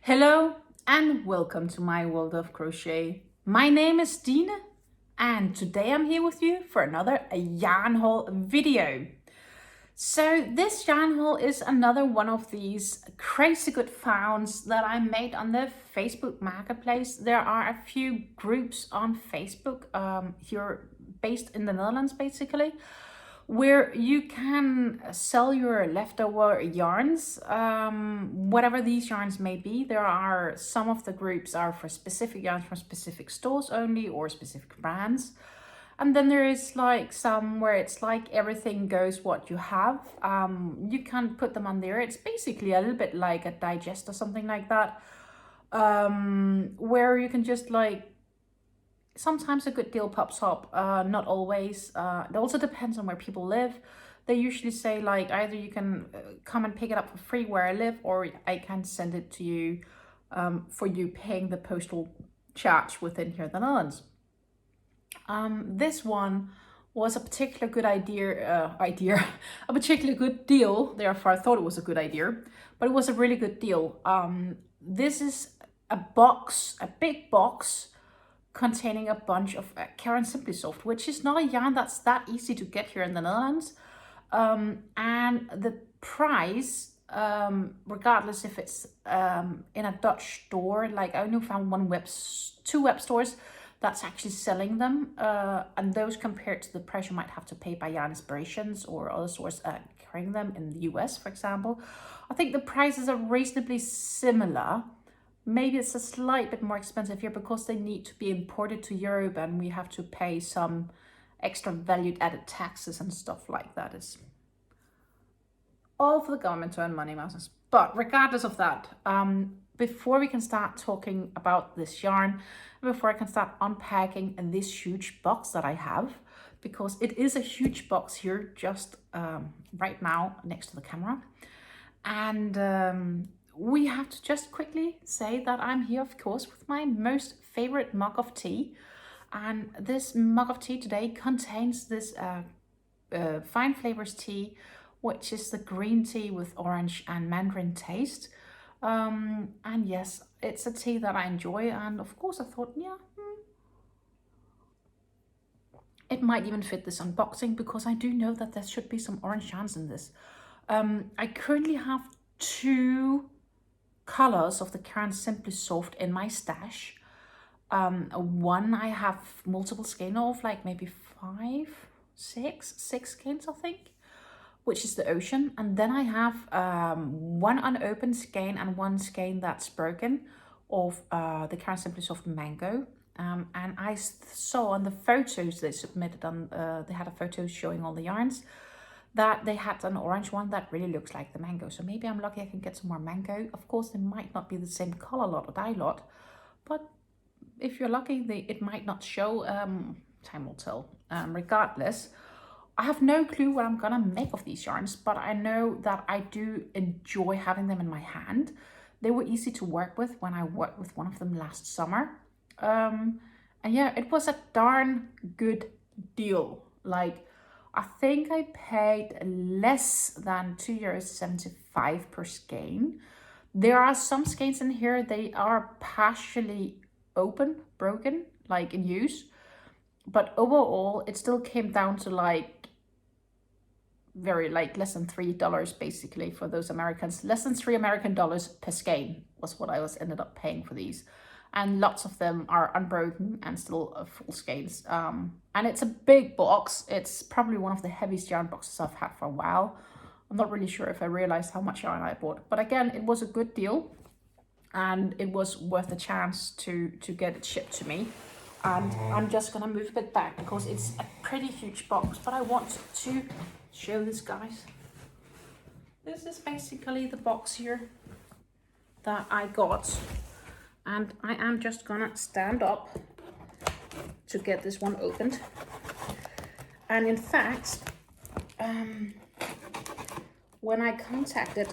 Hello and welcome to my world of crochet. My name is Dina and today I'm here with you for another yarn haul video. So this yarn haul is another one of these crazy good finds that I made on the Facebook marketplace. There are a few groups on Facebook here based in the Netherlands basically, where you can sell your leftover yarns, whatever these yarns may be. There are some of the groups are for specific yarns from specific stores only or specific brands. And then there is like some where it's like everything goes what you have. You can put them on there. It's basically a little bit like a digest or something like that, where you can just like, sometimes a good deal pops up, not always. It also depends on where people live. They usually say like either you can come and pick it up for free where I live, or I can send it to you for you paying the postal charge within here in the Netherlands. This one was a particular good a particular good deal. Therefore, I thought it was a good idea, but it was a really good deal. This is a box, a big box, containing a bunch of Caron Simply Soft, which is not a yarn that's that easy to get here in the Netherlands. And the price, regardless if it's in a Dutch store, like I only found two web stores that's actually selling them, and those compared to the price you might have to pay by Yarn Inspirations or other stores carrying them in the US, for example. I think the prices are reasonably similar. Maybe it's a slight bit more expensive here because they need to be imported to Europe and we have to pay some extra value added taxes and stuff like that. It's all for the government to earn money, mouses. But regardless of that, before we can start talking about this yarn, before I can start unpacking this huge box that I have, because it is a huge box here just right now next to the camera. And we have to just quickly say that I'm here, of course, with my most favorite mug of tea. And this mug of tea today contains this fine flavors tea, which is the green tea with orange and mandarin taste. And yes, it's a tea that I enjoy. And of course, I thought, yeah, it might even fit this unboxing because I do know that there should be some orange yarns in this. I currently have two colors of the Caron Simply Soft in my stash. One I have multiple skein of, like maybe six skeins, I think, which is the ocean. And then I have one unopened skein and one skein that's broken of the Caron Simply Soft Mango. And I saw on the photos they submitted on, they had a photo showing all the yarns, that they had an orange one that really looks like the mango. So maybe I'm lucky I can get some more mango. Of course, they might not be the same color lot or dye lot, but if you're lucky, it might not show. Time will tell. Regardless, I have no clue what I'm gonna make of these yarns, but I know that I do enjoy having them in my hand. They were easy to work with when I worked with one of them last summer. And yeah, it was a darn good deal. Like, I think I paid less than €2.75 per skein. There are some skeins in here, they are partially broken, like in use. But overall, it still came down to like less than $3 basically for those Americans. Less than $3 American per skein was what I ended up paying for these. And lots of them are unbroken and still full skeins. And it's a big box. It's probably one of the heaviest yarn boxes I've had for a while. I'm not really sure if I realized how much yarn I bought. But again, it was a good deal. And it was worth a chance to get it shipped to me. And I'm just gonna move a bit back because it's a pretty huge box. But I want to show this, guys. This is basically the box here that I got. And I am just gonna stand up to get this one opened. And in fact, when I contacted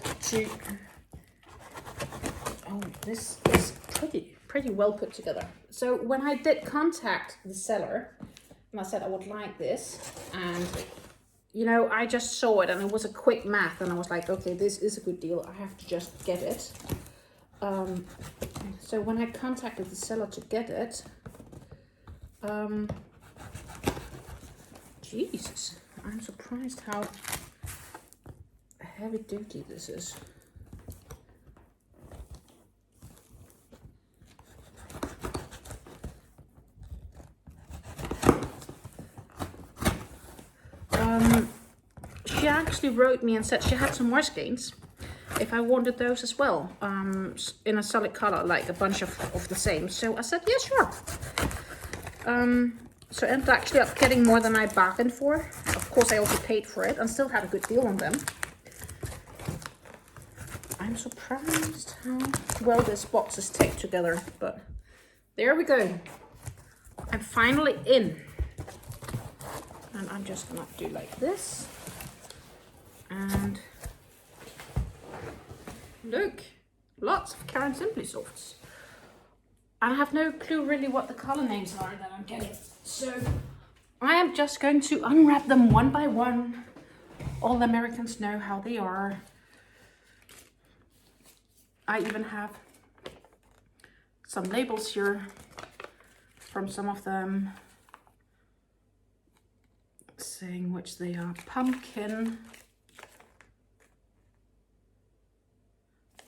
this is pretty well put together. So when I did contact the seller and I said I would like this, and you know, I just saw it and it was a quick math and I was like, okay, this is a good deal. I have to just get it. So when I contacted the seller to get it, Jesus, I'm surprised how heavy duty this is. She actually wrote me and said she had some more skeins if I wanted those as well, in a solid color, like a bunch of the same. So I said, yeah, sure. So I ended actually up getting more than I bargained for. Of course, I also paid for it and still had a good deal on them. I'm surprised how well this box is taped together, but there we go. I'm finally in. And I'm just gonna do like this. And look, lots of Caron Simply Softs. I have no clue really what the color names are that I'm getting. So I am just going to unwrap them one by one. All the Americans know how they are. I even have some labels here from some of them saying which they are. Pumpkin,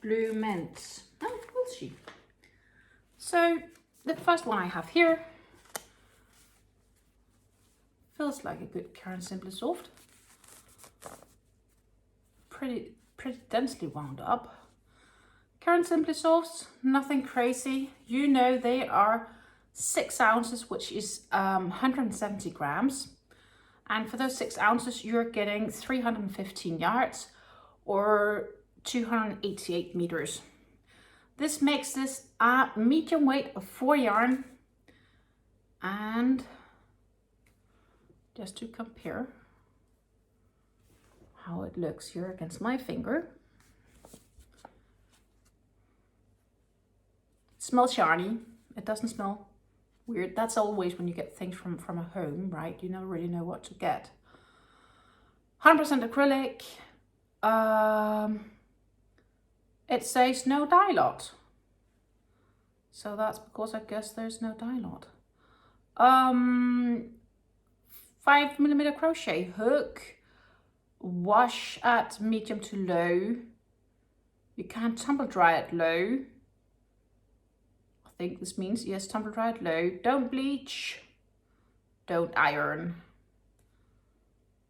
blue mint. Oh, will she? So the first one I have here feels like a good Caron Simply Soft. Pretty densely wound up. Caron Simply Softs, nothing crazy. You know they are 6 ounces, which is 170 grams. And for those 6 ounces, you're getting 315 yards or 288 meters. This makes this a medium weight of 4 yarn. And just to compare how it looks here against my finger. It smells shiny. It doesn't smell weird. That's always when you get things from a home, right? You never really know what to get. 100% acrylic. It says no dye lot. So that's because I guess there's no dye lot. 5mm crochet hook. Wash at medium to low. You can tumble dry at low. I think this means, yes, tumble dry at low. Don't bleach. Don't iron.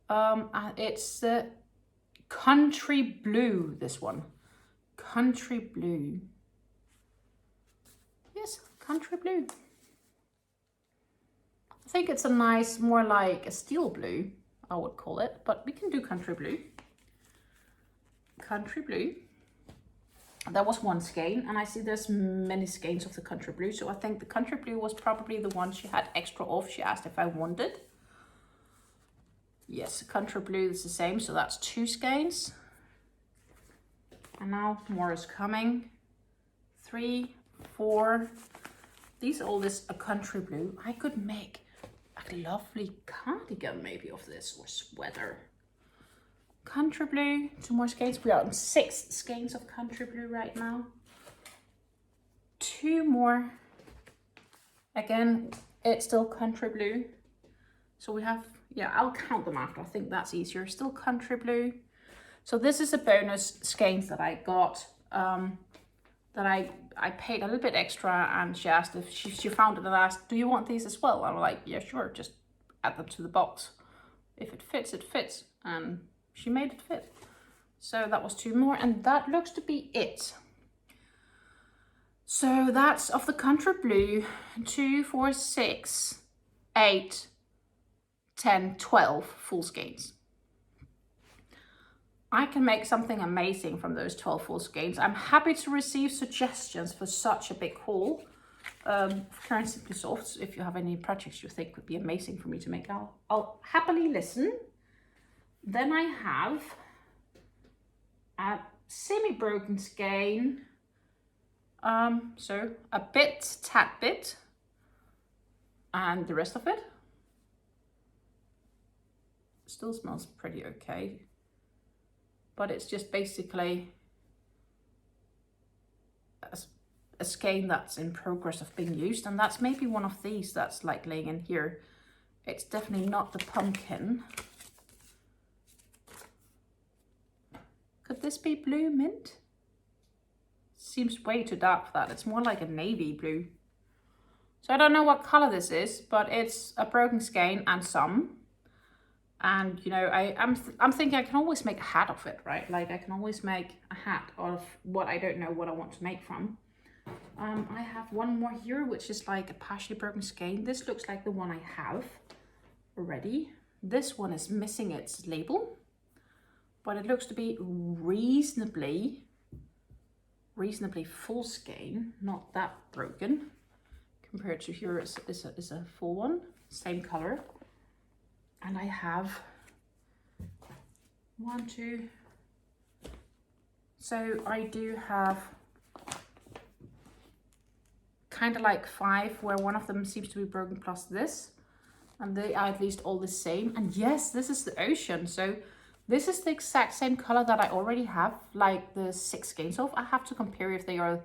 It's the country blue, this one. Country blue. Yes, country blue. I think it's a nice, more like a steel blue, I would call it, but we can do country blue. Country blue. That was one skein, and I see there's many skeins of the country blue, so I think the country blue was probably the one she had extra off. She asked if I wanted. Yes, country blue is the same, so that's 2 skeins. And now more is coming. 3, 4. These all this a country blue. I could make a lovely cardigan maybe of this, or sweater. Country blue, 2 more skeins. We are on 6 skeins of country blue right now. 2 more. Again, it's still country blue. So we have, yeah, I'll count them after. I think that's easier. Still country blue. So this is a bonus skeins that I got. That I paid a little bit extra, and she asked if she found it and asked, do you want these as well? I'm like, yeah, sure, just add them to the box. If it fits, it fits. And she made it fit. So that was 2 more, and that looks to be it. So that's of the country blue. 2, 4, 6, 8, 10, 12 full skeins. I can make something amazing from those 12 full skeins. I'm happy to receive suggestions for such a big haul. Caron Simply Soft, if you have any projects you think would be amazing for me to make, I'll happily listen. Then I have a semi-broken skein. So a bit, tad bit, and the rest of it still smells pretty okay. But it's just basically a skein that's in progress of being used, and that's maybe one of these that's like laying in here. It's definitely not the pumpkin. Could this be blue mint? Seems way too dark for that. It's more like a navy blue. So I don't know what color this is, but it's a broken skein and some. And you know, I'm thinking I can always make a hat of it, right? Like I can always make a hat of what I don't know what I want to make from. I have one more here, which is like a partially broken skein. This looks like the one I have already. This one is missing its label, but it looks to be reasonably full skein, not that broken. Compared to here is a full one, same color. And I have 1, 2. So I do have kind of like 5, where one of them seems to be broken plus this. And they are at least all the same. And yes, this is the ocean. So this is the exact same color that I already have, like the 6 skeins of. I have to compare if they are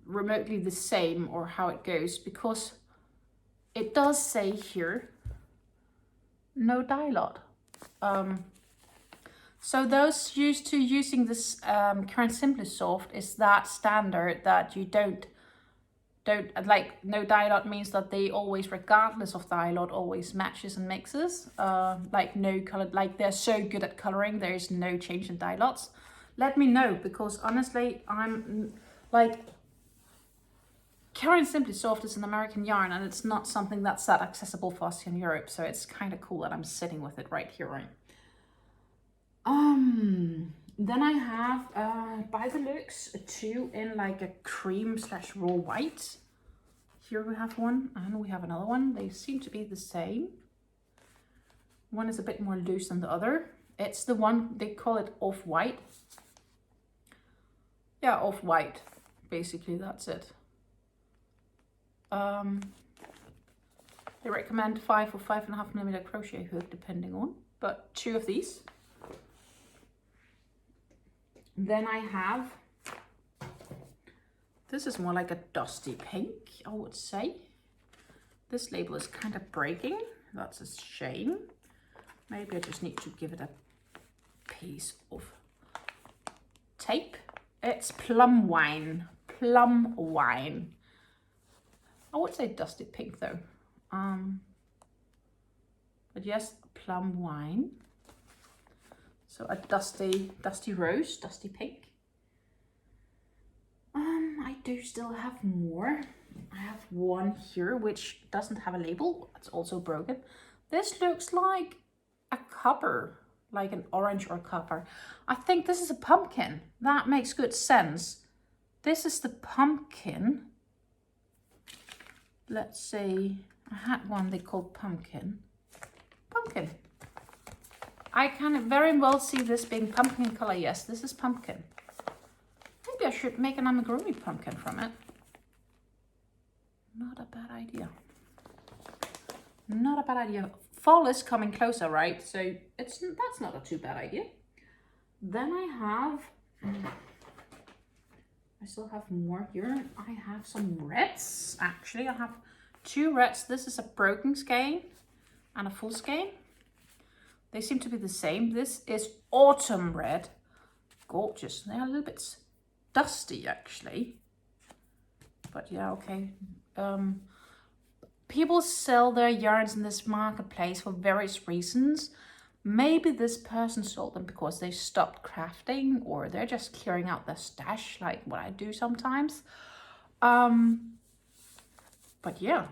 remotely the same or how it goes, because it does say here, no dye lot. So those used to using this Caron Simply Soft, is that standard that you don't like, no dye lot means that they always, regardless of dye lot, always matches and mixes. Like no color, like they're so good at coloring, there is no change in dye lots. Let me know, because honestly, I'm like, Caron Simply Soft is an American yarn, and it's not something that's that accessible for us in Europe, so it's kind of cool that I'm sitting with it right here, right? Then I have, by the looks, 2 in like a cream / raw white. Here we have one, and we have another one. They seem to be the same. One is a bit more loose than the other. It's the one, they call it off-white. Yeah, off-white, basically, that's it. They recommend 5 or 5.5mm crochet hook, depending on, but 2 of these. Then I have, this is more like a dusty pink, I would say. This label is kind of breaking, that's a shame. Maybe I just need to give it a piece of tape. It's plum wine, plum wine. I would say dusty pink though. But yes, plum wine. So a dusty rose, dusty pink. I do still have more. I have one here which doesn't have a label. It's also broken. This looks like a copper, like an orange or copper. I think this is a pumpkin. That makes good sense. This is the pumpkin. Let's see. I had one they called pumpkin. Pumpkin. I can very well see this being pumpkin color. Yes, this is pumpkin. Maybe I should make an amigurumi pumpkin from it. Not a bad idea. Not a bad idea. Fall is coming closer, right? So that's not a too bad idea. Then I still have more here. I have some reds. Actually, I have 2 reds. This is a broken skein and a full skein. They seem to be the same. This is autumn red. Gorgeous. They're a little bit dusty actually. But yeah, okay. People sell their yarns in this marketplace for various reasons. Maybe this person sold them because they stopped crafting, or they're just clearing out their stash like what I do sometimes. But yeah,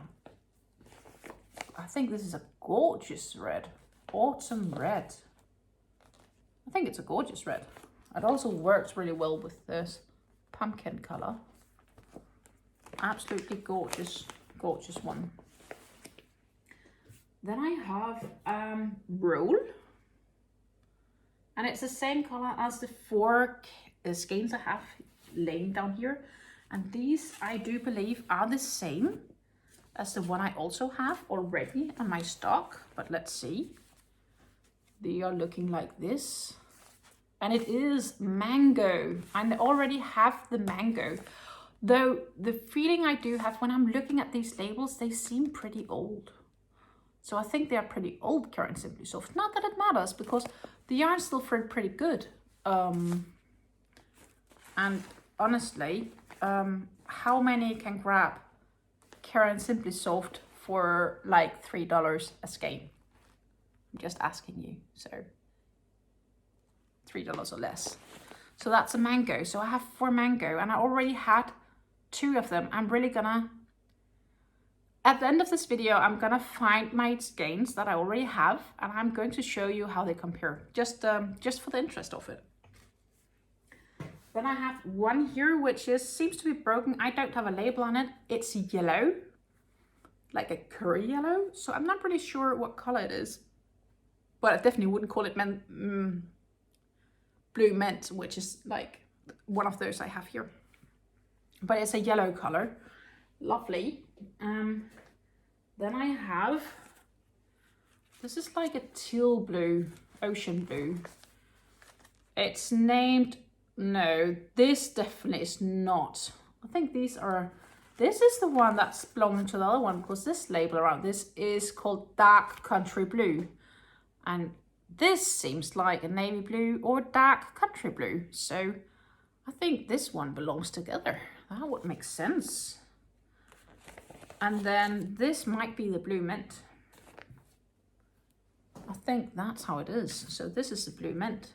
I think this is a gorgeous red. Autumn red. I think it's a gorgeous red. It also works really well with this pumpkin color. Absolutely gorgeous, gorgeous one. Then I have roll, and it's the same color as the 4 skeins I have laying down here, and these I do believe are the same as the one I also have already on my stock, but let's see. They are looking like this, and it is mango, and I already have the mango. Though the feeling I do have when I'm looking at these labels, they seem pretty old. So I think they're pretty old Caron Simply Soft. Not that it matters, because the yarn still feel pretty good. And honestly, how many can grab Caron Simply Soft for like $3 a skein? I'm just asking you. So $3 or less. So that's a mango. So I have 4 mango, and I already had 2 of them. I'm really gonna, at the end of this video, I'm gonna find my skeins that I already have, and I'm going to show you how they compare, just for the interest of it. Then I have one here, which seems to be broken. I don't have a label on it. It's yellow, like a curry yellow. So I'm not really sure what color it is, but I definitely wouldn't call it blue mint, which is like one of those I have here. But it's a yellow color, lovely. Then I have, this is like a teal blue, ocean blue. It's named, no, this definitely is not. I think these are, this is the one that's belonging to the other one, because this label around this is called Dark Country Blue. And this seems like a navy blue or dark country blue. So I think this one belongs together. That would make sense. And then this might be the blue mint. I think that's how it is. So this is the blue mint.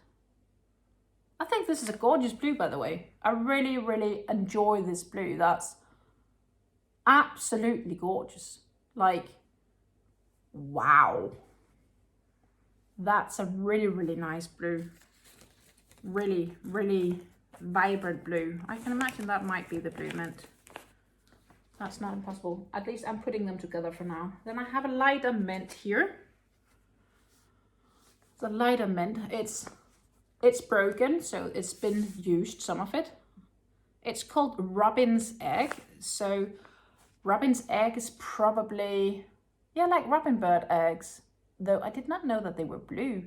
I think this is a gorgeous blue, by the way. I really, really enjoy this blue. That's absolutely gorgeous. Like, wow. That's a really, really nice blue. Really, really vibrant blue. I can imagine that might be the blue mint. That's not impossible. At least I'm putting them together for now. Then I have a lighter mint here. The lighter mint, it's broken, so it's been used, some of it. It's called Robin's Egg. So Robin's Egg is probably, yeah, like robin bird eggs. Though I did not know that they were blue.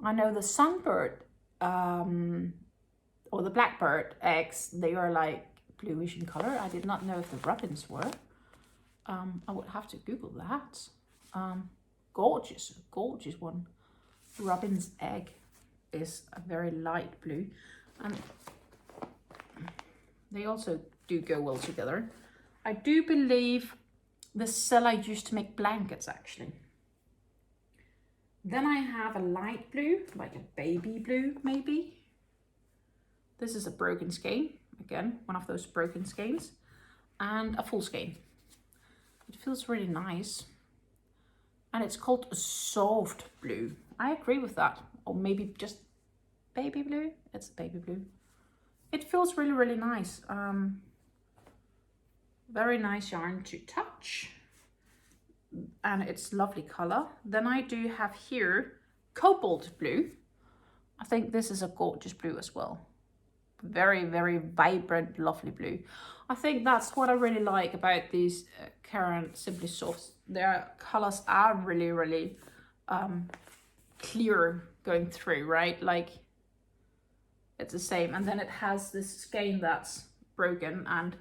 I know the songbird or the blackbird eggs, they are like bluish in color. I did not know if the robins were. I would have to Google that. Gorgeous, gorgeous one. Robin's Egg is a very light blue, and they also do go well together. I do believe the cell I used to make blankets, actually. Then I have a light blue, like a baby blue, maybe. This is a broken skein. Again, one of those broken skeins. And a full skein. It feels really nice. And it's called a soft blue. I agree with that. Or maybe just baby blue. It's baby blue. It feels really, really nice. Very nice yarn to touch. And it's lovely color. Then I do have here cobalt blue. I think this is a gorgeous blue as well. Very, very vibrant, lovely blue. I think that's what I really like about these Caron Simply Soft. Their colors are really, really clear going through, right? Like, it's the same. And then it has this skein that's broken and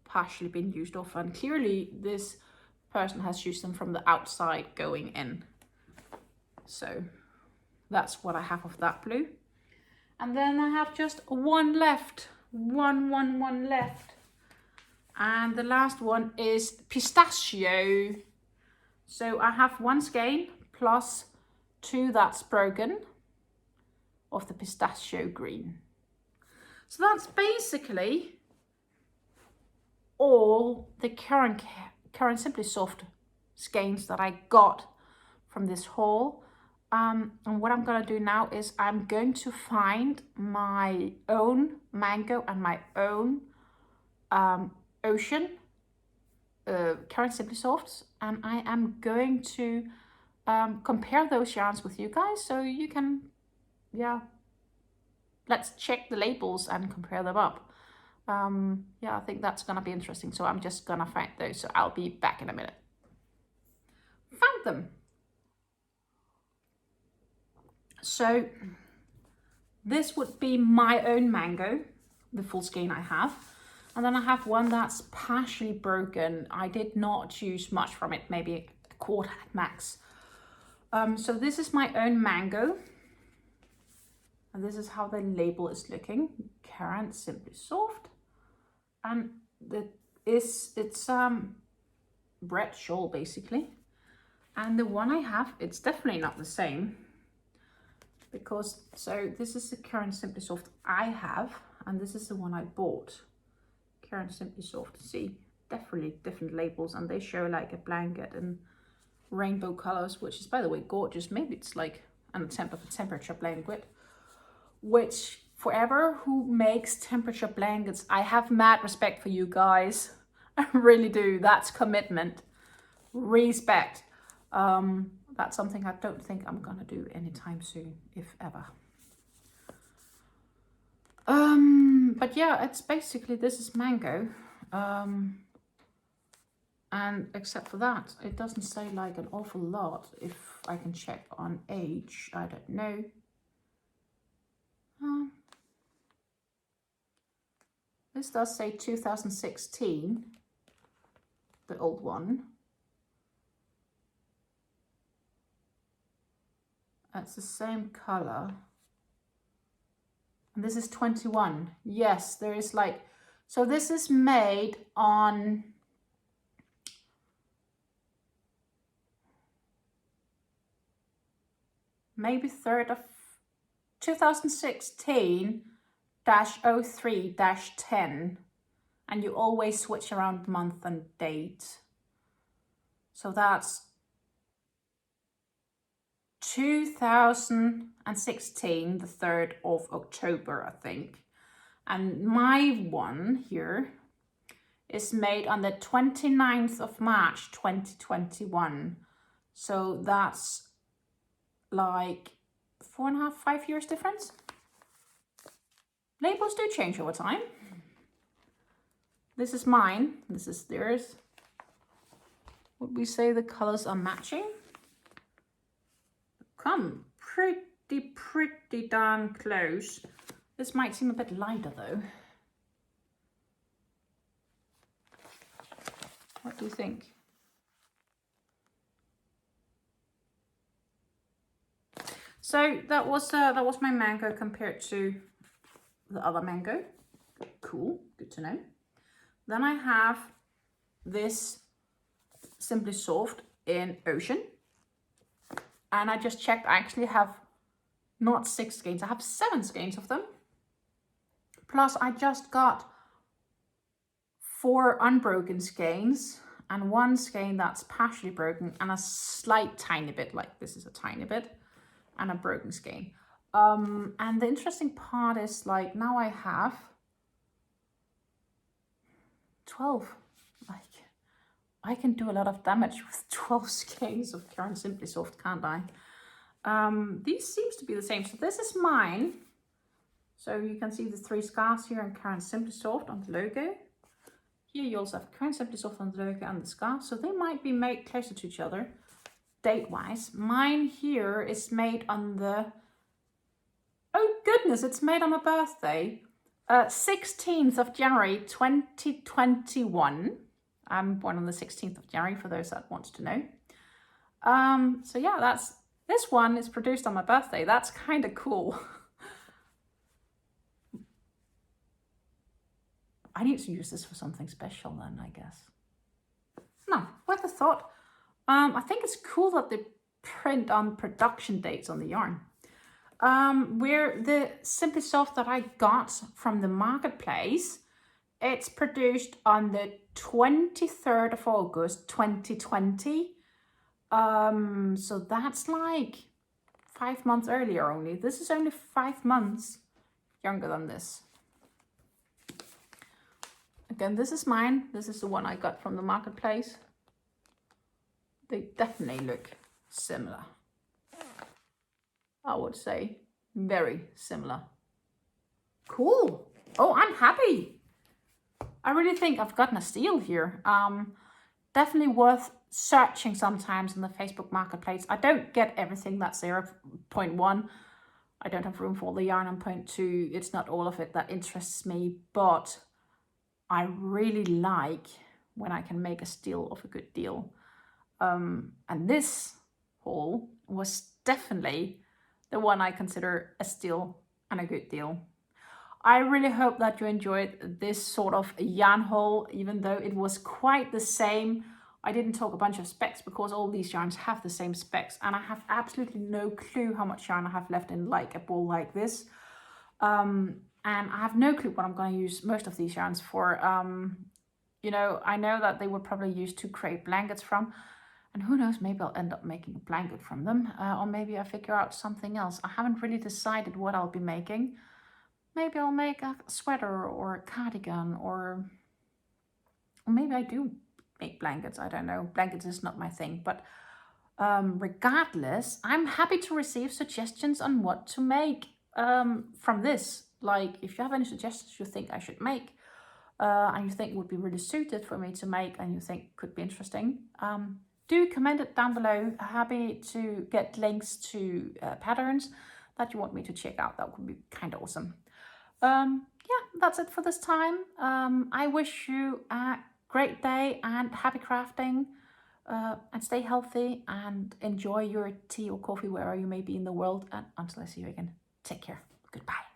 partially been used off. And clearly this person has used them from the outside going in. So that's what I have of that blue. And then I have just one left. One left. And the last one is pistachio. So I have one skein plus 2 that's broken of the pistachio green. So that's basically all the Caron Simply Soft skeins that I got from this haul. And what I'm going to do now is I'm going to find my own mango and my own ocean Caron Simply Softs, and I am going to compare those yarns with you guys so you can, yeah, let's check the labels and compare them up. Yeah, I think that's going to be interesting. So I'm just going to find those. So I'll be back in a minute. Found them. So this would be my own mango, the full skein I have. And then I have one that's partially broken. I did not use much from it, maybe a quarter at max. So this is my own mango. And this is how the label is looking. Caron Simply Soft. And it's red shawl basically. And the one I have, it's definitely not the same. Because, so this is the Caron Simply Soft I have. And this is the one I bought. Caron Simply Soft. See, definitely different labels, and they show like a blanket and rainbow colors, which is by the way gorgeous. Maybe it's like an attempt of a temperature blanket, which forever who makes temperature blankets, I have mad respect for you guys. I really do. That's commitment, respect. That's something I don't think I'm gonna do anytime soon, if ever. But yeah, it's basically, this is mango. And except for that, it doesn't say like an awful lot. If I can check on age, I don't know. This does say 2016, the old one. It's the same color. And this is 21. Yes, there is like, so this is made on maybe 3rd of 2016-03-10. And you always switch around month and date. So that's 2016, the 3rd of October, I think. And my one here is made on the 29th of March, 2021. So that's like 4.5, 5 years difference. Labels do change over time. This is mine, this is theirs. Would we say the colors are matching? Come pretty darn close. This might seem a bit lighter though. What do you think? So that was my mango compared to the other mango. Cool, good to know. Then I have this Simply Soft in Ocean. And I just checked, I actually have not 6 skeins, I have 7 skeins of them. Plus I just got 4 unbroken skeins and 1 skein that's partially broken and a slight tiny bit, like this is a tiny bit, and a broken skein. And the interesting part is like now I have 12. Like I can do a lot of damage with 12 skeins of Caron Simply Soft, can't I? These seems to be the same. So this is mine. So you can see the 3 scarves here and Caron Simply Soft on the logo. Here you also have Caron Simply Soft on the logo and the scarf. So they might be made closer to each other date-wise. Mine here is made on the, oh goodness, it's made on my birthday. 16th of January 2021. I'm born on the 16th of January for those that want to know. So yeah, this one is produced on my birthday. That's kind of cool. I need to use this for something special then, I guess. No, worth a thought. I think it's cool that they print on production dates on the yarn. Where the Simply Soft that I got from the marketplace, it's produced on the 23rd of August 2020. So that's like 5 months earlier only. This is only 5 months younger than this. Again, this is mine. This is the one I got from the marketplace. They definitely look similar. I would say very similar. Cool. Oh, I'm happy. I really think I've gotten a steal here. Definitely worth searching sometimes in the Facebook marketplace. I don't get everything that's there. 0.1. I don't have room for all the yarn on 0.2. It's not all of it that interests me, but I really like when I can make a steal of a good deal. And this haul was definitely the one I consider a steal and a good deal. I really hope that you enjoyed this sort of yarn haul, even though it was quite the same. I didn't talk a bunch of specs because all these yarns have the same specs, and I have absolutely no clue how much yarn I have left in like a ball like this. And I have no clue what I'm going to use most of these yarns for. You know, I know that they were probably used to create blankets from, and who knows, maybe I'll end up making a blanket from them, or maybe I figure out something else. I haven't really decided what I'll be making. Maybe I'll make a sweater or a cardigan, or maybe I do make blankets. I don't know. Blankets is not my thing, but regardless, I'm happy to receive suggestions on what to make from this. Like, if you have any suggestions you think I should make, and you think would be really suited for me to make, and you think could be interesting, do comment it down below. Happy to get links to patterns that you want me to check out. That would be kind of awesome. Yeah, that's it for this time. I wish you a great day and happy crafting, and stay healthy and enjoy your tea or coffee wherever you may be in the world. And until I see you again, take care. Goodbye.